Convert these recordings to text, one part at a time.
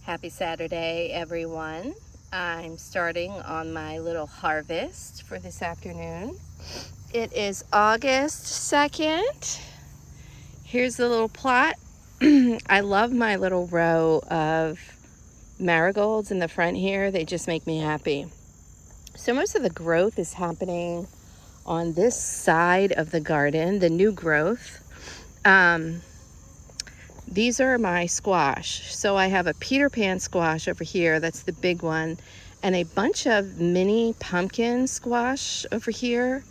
Happy Saturday, everyone. I'm starting on my little harvest for this afternoon. It is August 2nd. Here's the little plot. I love my little row of marigolds in the front here. They just make me happy. So most of the growth is happening on this side of the garden, the new growth. These are my squash. So I have a Peter Pan squash over here, that's the big one, and a bunch of mini pumpkin squash over here.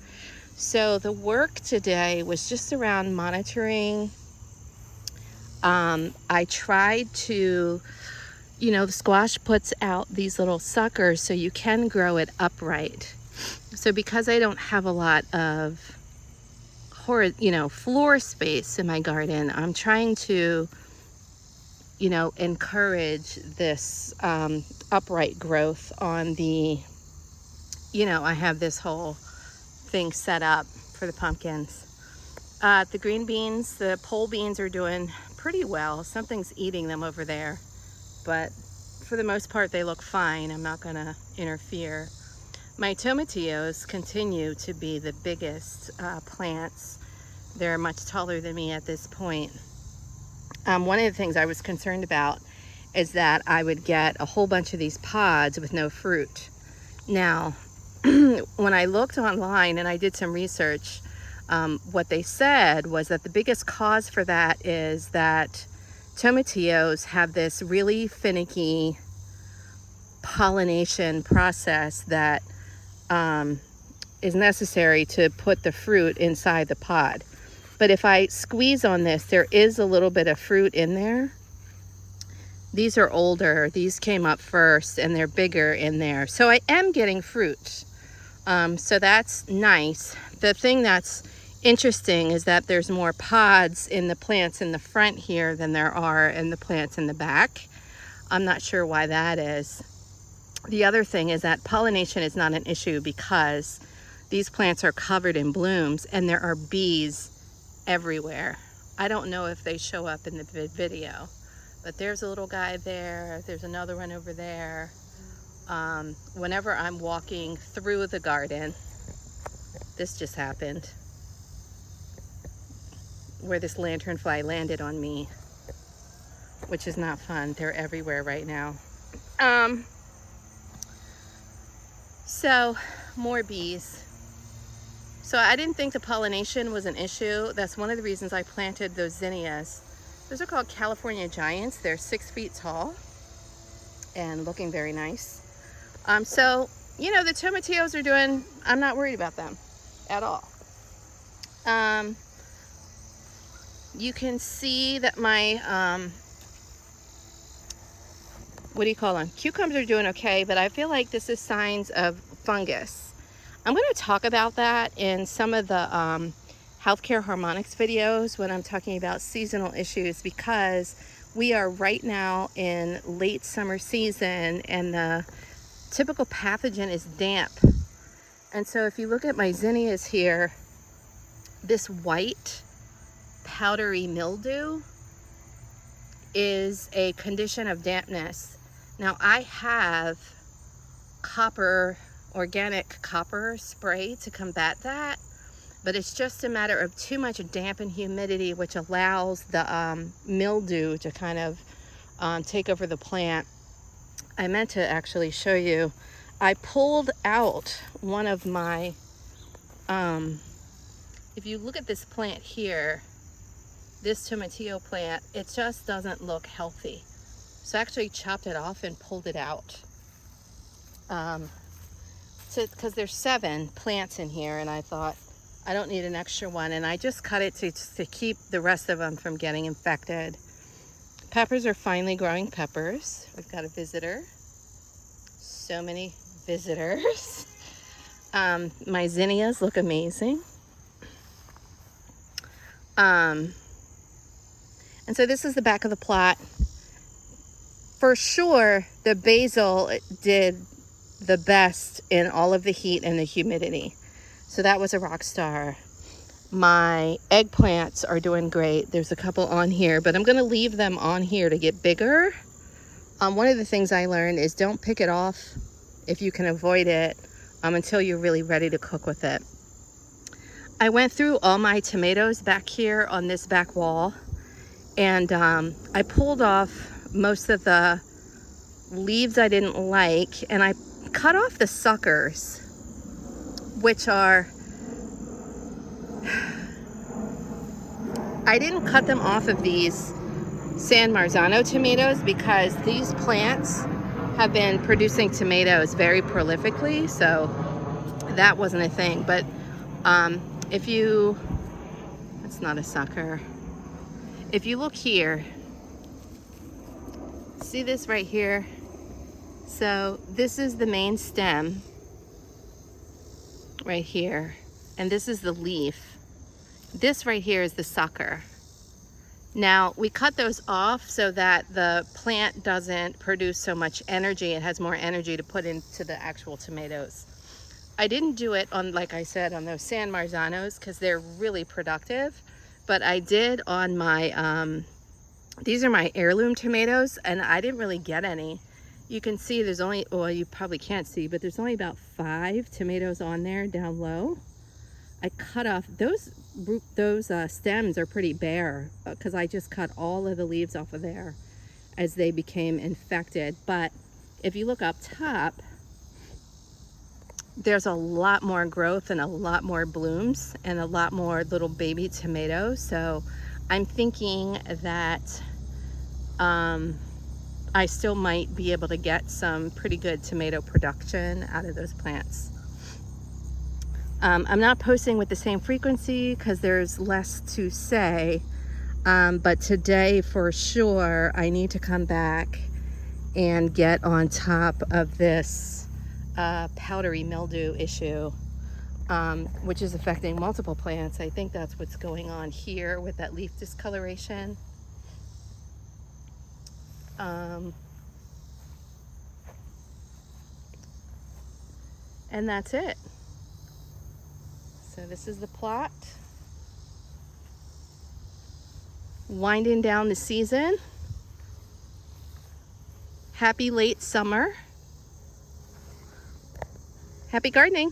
So the work today was just around monitoring. I tried to, the squash puts out these little suckers so you can grow it upright. So because I don't have a lot of floor space in my garden, I'm trying to, encourage this upright growth on the, I have this whole thing set up for the pumpkins. The green beans, the pole beans are doing pretty well. Something's eating them over there, but for the most part, they look fine. I'm not gonna interfere. My tomatillos continue to be the biggest plants. They're much taller than me at this point. One of the things I was concerned about is that I would get a whole bunch of these pods with no fruit. Now, when I looked online and I did some research, what they said was that the biggest cause for that is that tomatillos have this really finicky pollination process that is necessary to put the fruit inside the pod. But if I squeeze on this, there is a little bit of fruit in there. These are older. These came up first and they're bigger in there. So I am getting fruit. So that's nice. The thing that's interesting is that there's more pods in the plants in the front here than there are in the plants in the back. I'm not sure why that is. The other thing is that pollination is not an issue because these plants are covered in blooms and there are bees everywhere. I don't know if they show up in the video, but there's a little guy there. There's another one over there. Whenever I'm walking through the garden, this just happened, where this lanternfly landed on me, which is not fun. They're everywhere right now. So more bees. So I didn't think the pollination was an issue. That's one of the reasons I planted those zinnias. Those are called California Giants. They're 6 feet tall and looking very nice. So, the tomatillos are doing, I'm not worried about them at all. You can see that my, cucumbers are doing okay, but I feel like this is signs of fungus. I'm going to talk about that in some of the healthcare harmonics videos when I'm talking about seasonal issues, because we are right now in late summer season and the typical pathogen is damp. And so if you look at my zinnias here, this white powdery mildew is a condition of dampness. Now I have organic copper spray to combat that, but it's just a matter of too much damp and humidity, which allows the mildew to kind of take over the plant. I meant to actually show you, I pulled out one of my, if you look at this plant here, this tomatillo plant, it just doesn't look healthy. So I actually chopped it off and pulled it out. Because there's 7 plants in here, and I thought I don't need an extra one, and I just cut it to keep the rest of them from getting infected. Peppers are finally growing peppers. We've got a visitor. So many visitors. My zinnias look amazing. And so this is the back of the plot. For sure, the basil did the best in all of the heat and the humidity. So that was a rock star. My eggplants are doing great. There's a couple on here, but I'm going to leave them on here to get bigger One of the things I learned is don't pick it off if you can avoid it until you're really ready to cook with it. I went through all my tomatoes back here on this back wall, and I pulled off most of the leaves I didn't like, and I cut off the suckers, which are, I didn't cut them off of these San Marzano tomatoes because these plants have been producing tomatoes very prolifically, so that wasn't a thing. But if you, it's not a sucker. If you look here, see this right here? So this is the main stem right here, and this is the leaf. This right here is the sucker. Now, we cut those off so that the plant doesn't produce so much energy. It has more energy to put into the actual tomatoes. I didn't do it on, like I said, on those San Marzanos because they're really productive, but I did on my, these are my heirloom tomatoes, and I didn't really get any. You can see there's only, well, you probably can't see, but there's only about 5 tomatoes on there down low. I cut off those stems are pretty bare because I just cut all of the leaves off of there as they became infected. But if you look up top, there's a lot more growth and a lot more blooms and a lot more little baby tomatoes. So I'm thinking that I still might be able to get some pretty good tomato production out of those plants. I'm not posting with the same frequency because there's less to say, but today for sure I need to come back and get on top of this powdery mildew issue, which is affecting multiple plants. I think that's what's going on here with that leaf discoloration. And that's it. So this is the plot. Winding down the season. Happy late summer. Happy gardening.